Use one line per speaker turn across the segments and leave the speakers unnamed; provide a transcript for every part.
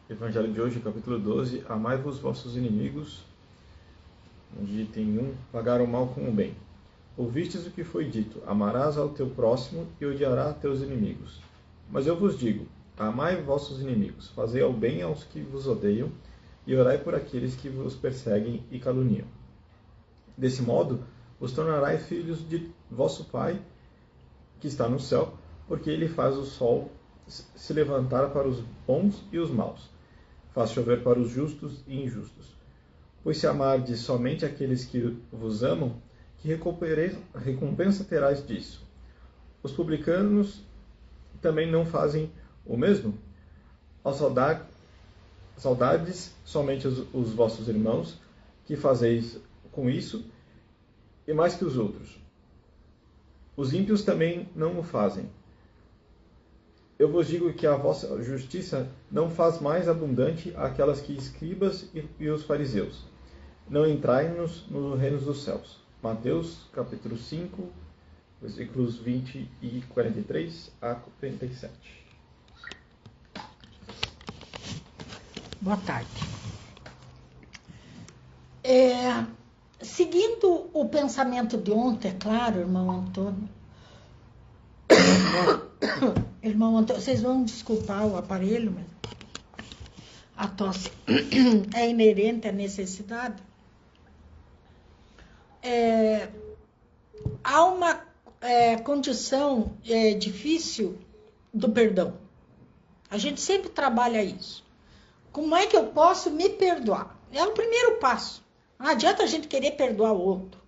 Evangelho de hoje, capítulo 12, amai-vos vossos inimigos, onde tem pagar o mal com o bem. Ouvistes o que foi dito, amarás ao teu próximo e odiarás teus inimigos. Mas eu vos digo, amai vossos inimigos, fazei o bem aos que vos odeiam, e orai por aqueles que vos perseguem e caluniam. Desse modo, vos tornarais filhos de vosso Pai, que está no céu, porque ele faz o sol se levantar para os bons e os maus, faz chover para os justos e injustos. Pois se amardes somente aqueles que vos amam, que recompensa terás disso? Os publicanos também não fazem o mesmo? Aos saudades somente os vossos irmãos, que fazeis com isso, e mais que os outros. Os ímpios também não o fazem. Eu vos digo que a vossa justiça não faz mais abundante aquelas que escribas e os fariseus. Não entrai-nos no reino dos céus. Mateus, capítulo 5, versículos 20 e 43 a 47.
Boa tarde. Seguindo o pensamento de ontem, é claro, irmão Antônio. Irmão Antônio, vocês vão desculpar o aparelho, mas a tosse é inerente à necessidade. Há uma condição difícil do perdão. A gente sempre trabalha isso. Como é que eu posso me perdoar? É o primeiro passo. Não adianta a gente querer perdoar o outro.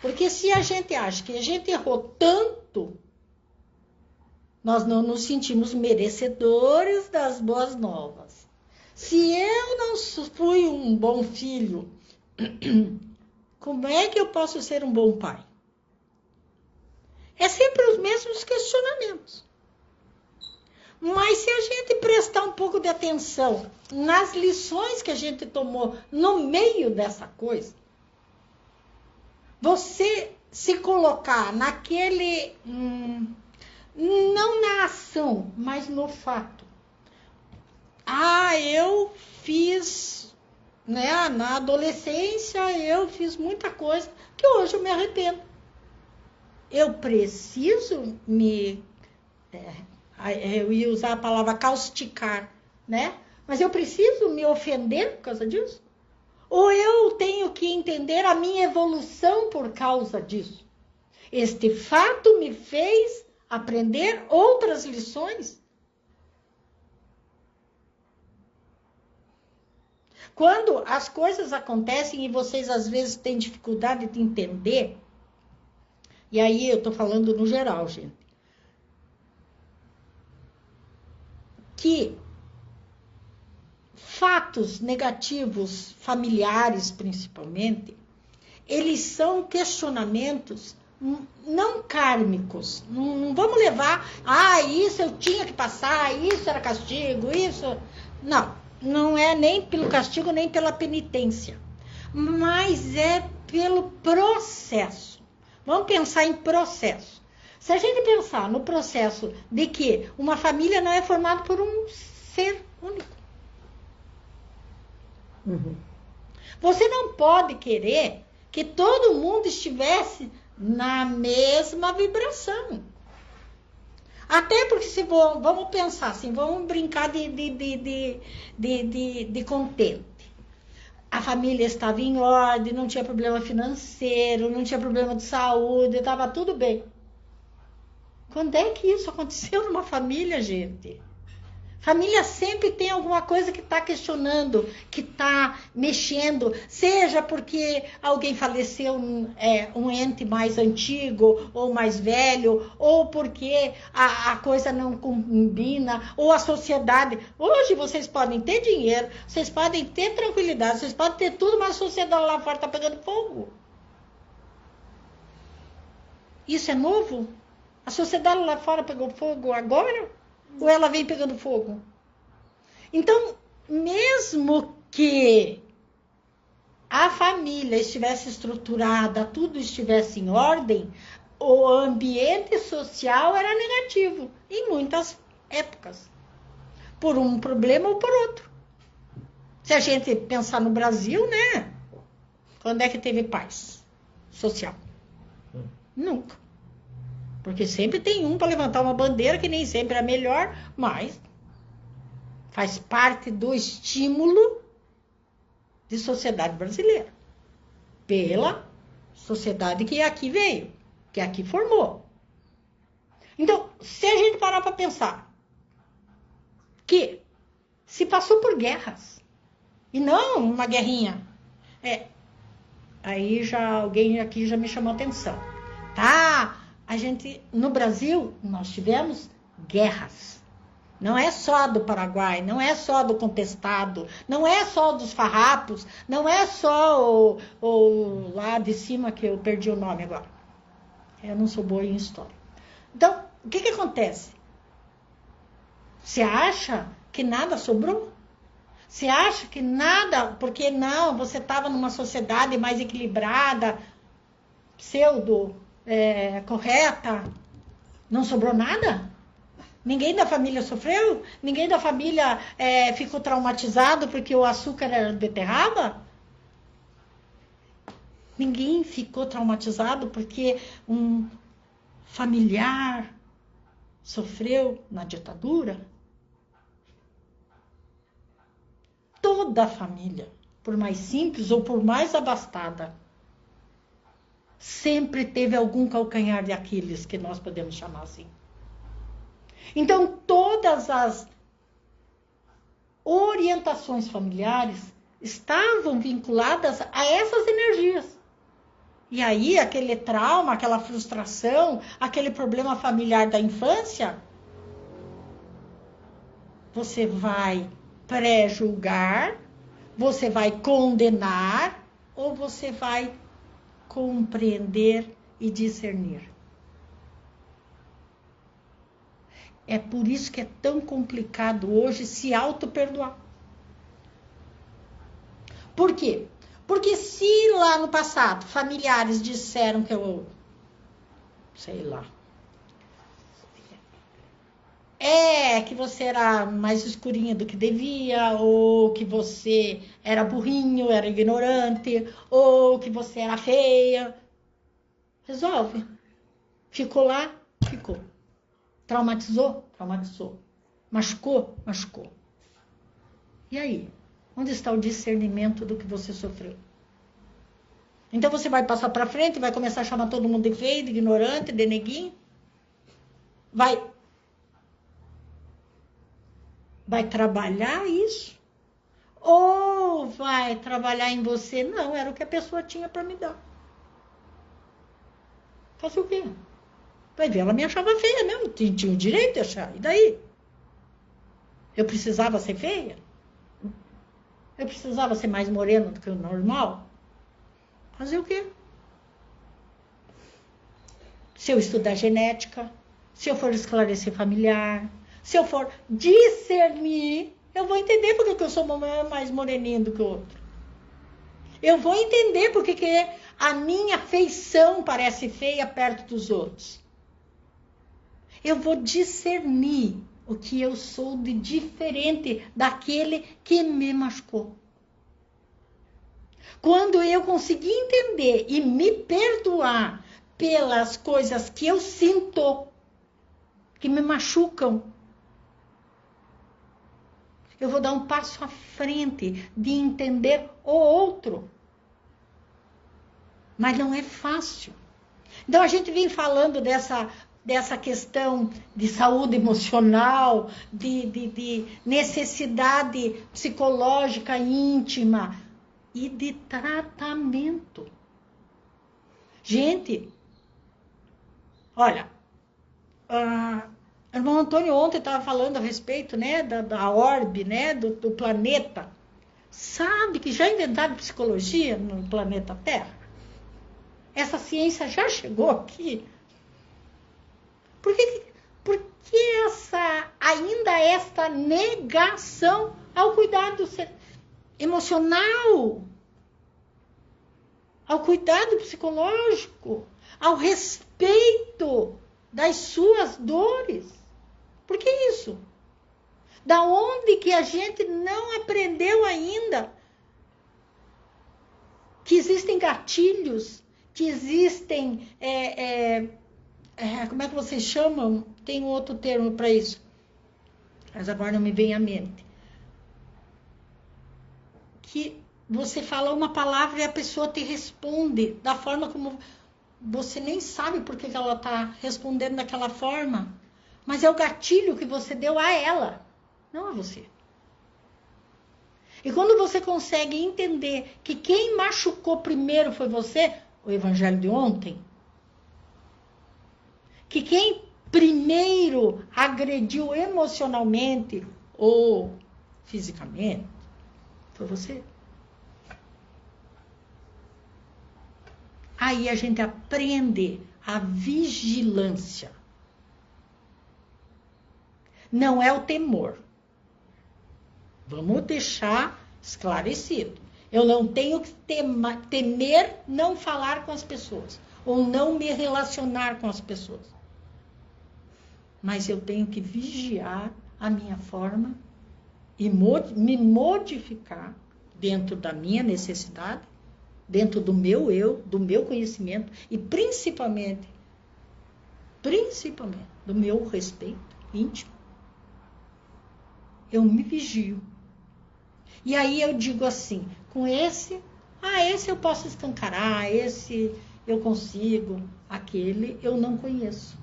Porque se a gente acha que a gente errou tanto, nós não nos sentimos merecedores das boas novas. Se eu não fui um bom filho, como é que eu posso ser um bom pai? É sempre os mesmos questionamentos. Mas se a gente prestar um pouco de atenção nas lições que a gente tomou no meio dessa coisa, você se colocar naquele, não na ação, mas no fato. Eu fiz, na adolescência eu fiz muita coisa que hoje eu me arrependo. Eu preciso eu ia usar a palavra causticar, Mas eu preciso me ofender por causa disso? Ou eu tenho que entender a minha evolução por causa disso? Este fato me fez aprender outras lições? Quando as coisas acontecem e vocês às vezes têm dificuldade de entender, e aí eu estou falando no geral, gente, que fatos negativos, familiares principalmente, eles são questionamentos não kármicos. Não vamos levar, isso eu tinha que passar, isso era castigo, isso... Não é nem pelo castigo, nem pela penitência. Mas é pelo processo. Vamos pensar em processo. Se a gente pensar no processo de que uma família não é formada por um ser único. Você não pode querer que todo mundo estivesse na mesma vibração. Até porque se vamos pensar assim, vamos brincar de contente. A família estava em ordem, não tinha problema financeiro, não tinha problema de saúde, estava tudo bem. Quando é que isso aconteceu numa família, gente? Família sempre tem alguma coisa que está questionando, que está mexendo, seja porque alguém faleceu, um ente mais antigo ou mais velho, ou porque a coisa não combina, ou a sociedade. Hoje vocês podem ter dinheiro, vocês podem ter tranquilidade, vocês podem ter tudo, mas a sociedade lá fora está pegando fogo. Isso é novo? A sociedade lá fora pegou fogo agora? Ou ela vem pegando fogo? Então, mesmo que a família estivesse estruturada, tudo estivesse em ordem, o ambiente social era negativo, em muitas épocas. Por um problema ou por outro. Se a gente pensar no Brasil, né? Quando é que teve paz social? Nunca. Porque sempre tem um para levantar uma bandeira que nem sempre é a melhor, mas faz parte do estímulo de sociedade brasileira. Pela sociedade que aqui veio, que aqui formou. Então, se a gente parar para pensar que se passou por guerras, e não uma guerrinha, aí já alguém aqui já me chamou a atenção. Tá, a gente, no Brasil, nós tivemos guerras. Não é só do Paraguai, não é só do Contestado, não é só dos farrapos, não é só o lá de cima, que eu perdi o nome agora. Eu não sou boa em história. Então, o que acontece? Você acha que nada sobrou? Você acha que nada, porque não, você estava numa sociedade mais equilibrada, correta, não sobrou nada? Ninguém da família sofreu? Ninguém da família ficou traumatizado porque o açúcar era de beterraba? Ninguém ficou traumatizado porque um familiar sofreu na ditadura? Toda a família, por mais simples ou por mais abastada, sempre teve algum calcanhar de Aquiles, que nós podemos chamar assim. Então, todas as orientações familiares estavam vinculadas a essas energias. E aí, aquele trauma, aquela frustração, aquele problema familiar da infância, você vai pré-julgar, você vai condenar, ou você vai compreender e discernir. É por isso que é tão complicado hoje se auto-perdoar. Por quê? Porque se lá no passado familiares disseram que eu, sei lá, que você era mais escurinha do que devia, ou que você era burrinho, era ignorante, ou que você era feia. Resolve. Ficou lá? Ficou. Traumatizou? Traumatizou. Machucou? Machucou. E aí? Onde está o discernimento do que você sofreu? Então você vai passar para frente, vai começar a chamar todo mundo de feio, de ignorante, de neguinho? Vai trabalhar isso? Ou vai trabalhar em você? Não, era o que a pessoa tinha para me dar. Fazer o quê? Vai ver, ela me achava feia mesmo, tinha o direito de achar. E daí? Eu precisava ser feia? Eu precisava ser mais morena do que o normal? Fazer o quê? Se eu estudar genética, se eu for esclarecer familiar, se eu for discernir, eu vou entender porque que eu sou mais moreninha do que o outro. Eu vou entender porque que a minha feição parece feia perto dos outros. Eu vou discernir o que eu sou de diferente daquele que me machucou. Quando eu conseguir entender e me perdoar pelas coisas que eu sinto, que me machucam, eu vou dar um passo à frente de entender o outro. Mas não é fácil. Então a gente vem falando dessa questão de saúde emocional, de necessidade psicológica íntima e de tratamento. Gente, olha, o irmão Antônio ontem estava falando a respeito, né, da orbe, né, do planeta. Sabe que já inventaram psicologia no planeta Terra? Essa ciência já chegou aqui. Por que ainda esta negação ao cuidado emocional, ao cuidado psicológico, ao respeito das suas dores? Por que isso? Da onde que a gente não aprendeu ainda? Que existem gatilhos, que existem... como é que vocês chamam? Tem um outro termo para isso. Mas agora não me vem à mente. Que você fala uma palavra e a pessoa te responde da forma como... Você nem sabe por que ela está respondendo daquela forma. Mas é o gatilho que você deu a ela, não a você. E quando você consegue entender que quem machucou primeiro foi você, o evangelho de ontem, que quem primeiro agrediu emocionalmente ou fisicamente foi você. Aí a gente aprende a vigilância. Não é o temor. Vamos deixar esclarecido. Eu não tenho que temer não falar com as pessoas, ou não me relacionar com as pessoas. Mas eu tenho que vigiar a minha forma e me modificar dentro da minha necessidade, dentro do meu eu, do meu conhecimento e principalmente do meu respeito íntimo. Eu me vigio. E aí eu digo assim, com esse eu posso escancarar, esse eu consigo, aquele eu não conheço.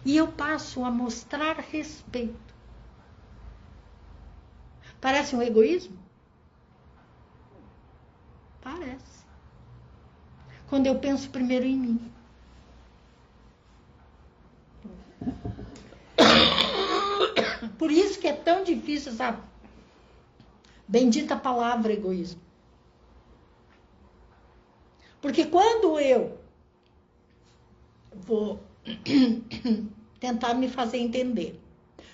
E eu passo a mostrar respeito. Parece um egoísmo? Parece. Quando eu penso primeiro em mim. Por isso que é tão difícil essa bendita palavra egoísmo. Porque quando eu vou tentar me fazer entender,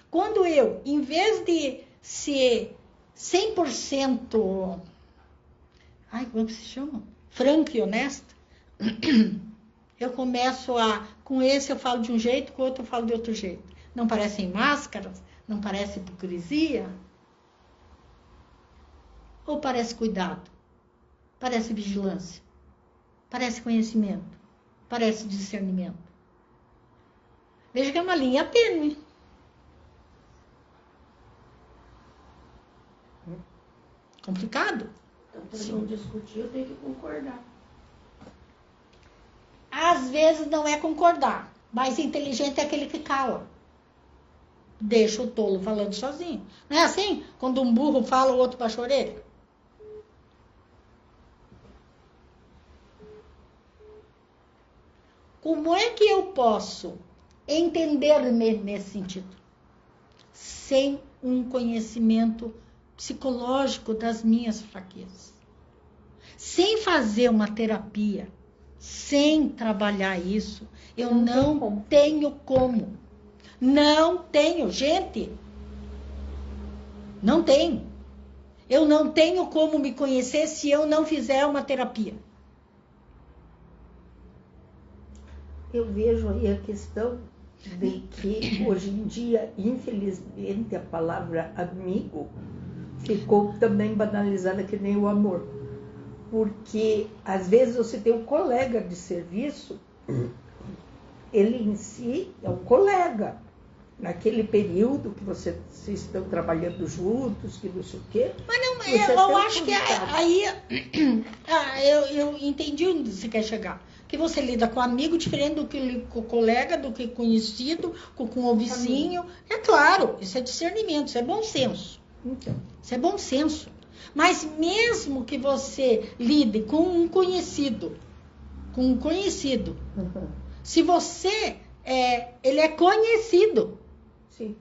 quando eu, em vez de ser 100%, como que se chama? Franca e honesta, eu começo com esse eu falo de um jeito, com o outro eu falo de outro jeito. Não parecem máscaras? Não parece hipocrisia? Ou parece cuidado? Parece vigilância? Parece conhecimento? Parece discernimento? Veja que é uma linha tênue. Complicado?
Então, para não discutir, eu tenho que concordar.
Às vezes não é concordar. Mais inteligente é aquele que cala. Deixa o tolo falando sozinho. Não é assim? Quando um burro fala, o outro baixa a orelha. Como é que eu posso entender-me nesse sentido? Sem um conhecimento psicológico das minhas fraquezas. Sem fazer uma terapia, sem trabalhar isso, eu não tenho como. Não tenho, gente. Não tenho. Eu não tenho como me conhecer se eu não fizer uma terapia.
Eu vejo aí a questão de que hoje em dia, infelizmente, a palavra amigo ficou também banalizada que nem o amor. Porque às vezes você tem um colega de serviço, ele em si é um colega. Naquele período que vocês estão trabalhando juntos, que não sei o quê.
Mas não, eu acho que aí eu entendi onde você quer chegar. Que você lida com amigo diferente do que com colega, do que conhecido, com o vizinho. É claro, isso é discernimento, isso é bom senso.
Então.
Isso é bom senso. Mas mesmo que você lide com um conhecido, se você ele é conhecido,
sim,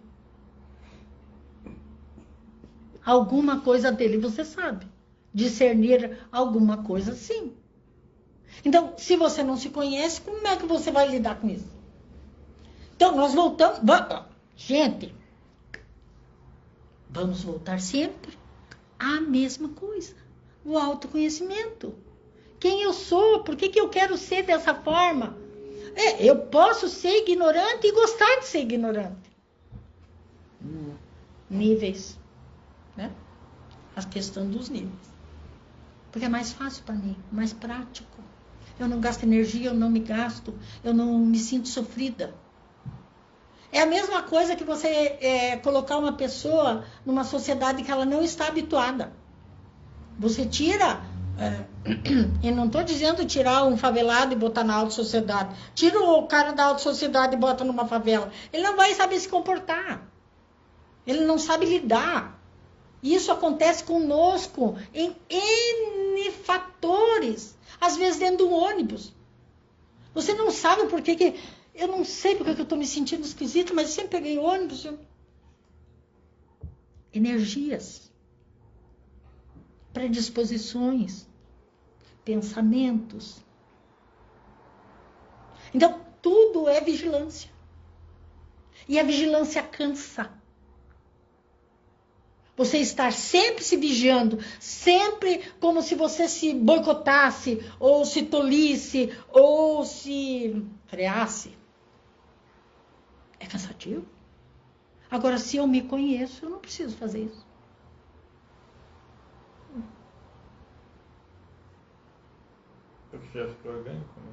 alguma coisa dele você sabe. Discernir alguma coisa, sim. Então, se você não se conhece, como é que você vai lidar com isso? Então, nós voltamos... Gente, vamos voltar sempre à mesma coisa. O autoconhecimento. Quem eu sou? Por que eu quero ser dessa forma? Eu posso ser ignorante e gostar de ser ignorante. Níveis, né? A questão dos níveis. Porque é mais fácil para mim, mais prático. Eu não gasto energia, eu não me gasto, eu não me sinto sofrida. É a mesma coisa que você colocar uma pessoa numa sociedade que ela não está habituada. Você tira, eu não estou dizendo tirar um favelado e botar na alta sociedade. Tira o cara da alta sociedade e bota numa favela. Ele não vai saber se comportar. Ele não sabe lidar. Isso acontece conosco em N fatores. Às vezes dentro de um ônibus. Você não sabe por que... Eu não sei porque que eu estou me sentindo esquisito, mas eu sempre peguei ônibus. Energias. Predisposições. Pensamentos. Então, tudo é vigilância. E a vigilância cansa. Você estar sempre se vigiando, sempre como se você se boicotasse, ou se tolisse, ou se freasse. É cansativo. Agora, se eu me conheço, eu não preciso fazer isso.
Porque já ficou orgânico, né?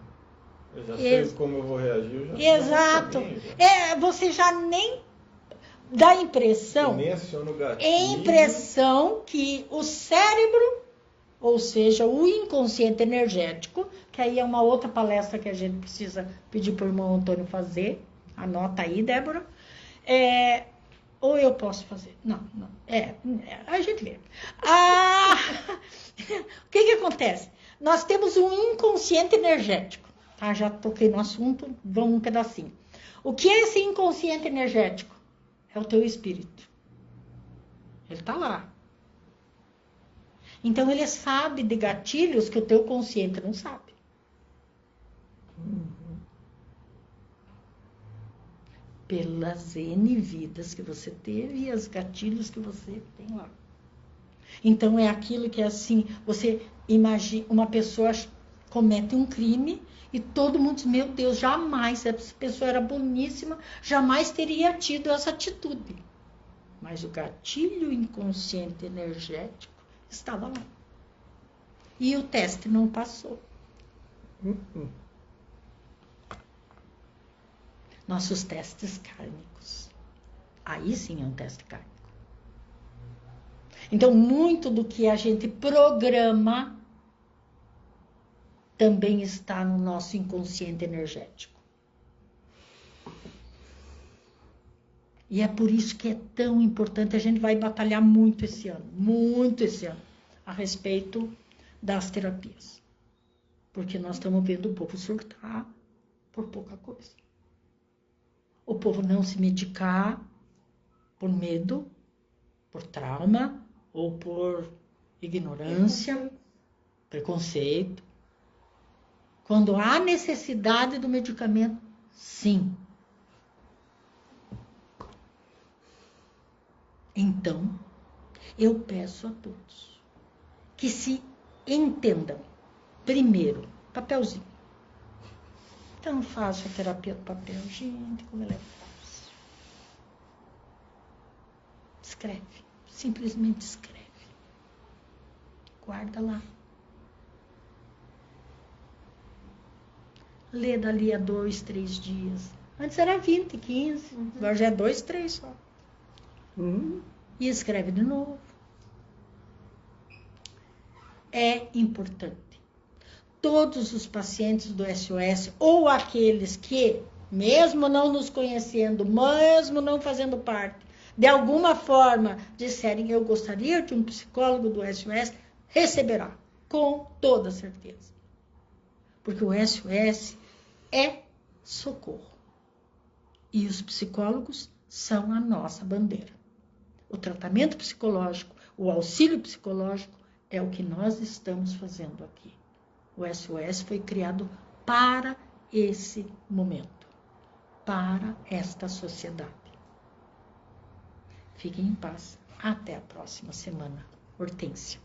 Eu já sei como eu vou reagir. Eu já
Exato. Você já nem dá a impressão, que o cérebro, ou seja, o inconsciente energético, que aí é uma outra palestra que a gente precisa pedir para o irmão Antônio fazer, anota aí, Débora, ou eu posso fazer, não, a gente vê. O que acontece? Nós temos um inconsciente energético, tá? Já toquei no assunto, vamos um pedacinho. O que é esse inconsciente energético? É o teu espírito. Ele está lá. Então, ele sabe de gatilhos que o teu consciente não sabe. Pelas N vidas que você teve e os gatilhos que você tem lá. Então, é aquilo que é assim, você imagina, uma pessoa comete um crime e todo mundo diz, meu Deus, jamais, essa pessoa era boníssima, jamais teria tido essa atitude. Mas o gatilho inconsciente energético estava lá. E o teste não passou. Nossos testes kármicos. Aí sim é um teste kármico. Então, muito do que a gente programa também está no nosso inconsciente energético. E é por isso que é tão importante, a gente vai batalhar muito esse ano, a respeito das terapias. Porque nós estamos vendo o povo surtar por pouca coisa. O povo não se medicar por medo, por trauma, ou por ignorância, preconceito. Quando há necessidade do medicamento, sim. Então, eu peço a todos que se entendam. Primeiro, papelzinho. Então, faço a terapia do papel. Gente, como ela é fácil. Escreve. Simplesmente escreve. Guarda lá. Lê dali a 2, 3 dias. Antes era 20, 15. Agora já é 2, 3 só. E escreve de novo. É importante. Todos os pacientes do SOS, ou aqueles que, mesmo não nos conhecendo, mesmo não fazendo parte, de alguma forma disserem, eu gostaria de um psicólogo do SOS, receberá, com toda certeza. Porque o SOS é socorro. E os psicólogos são a nossa bandeira. O tratamento psicológico, o auxílio psicológico é o que nós estamos fazendo aqui. O SOS foi criado para esse momento, para esta sociedade. Fiquem em paz. Até a próxima semana. Hortência.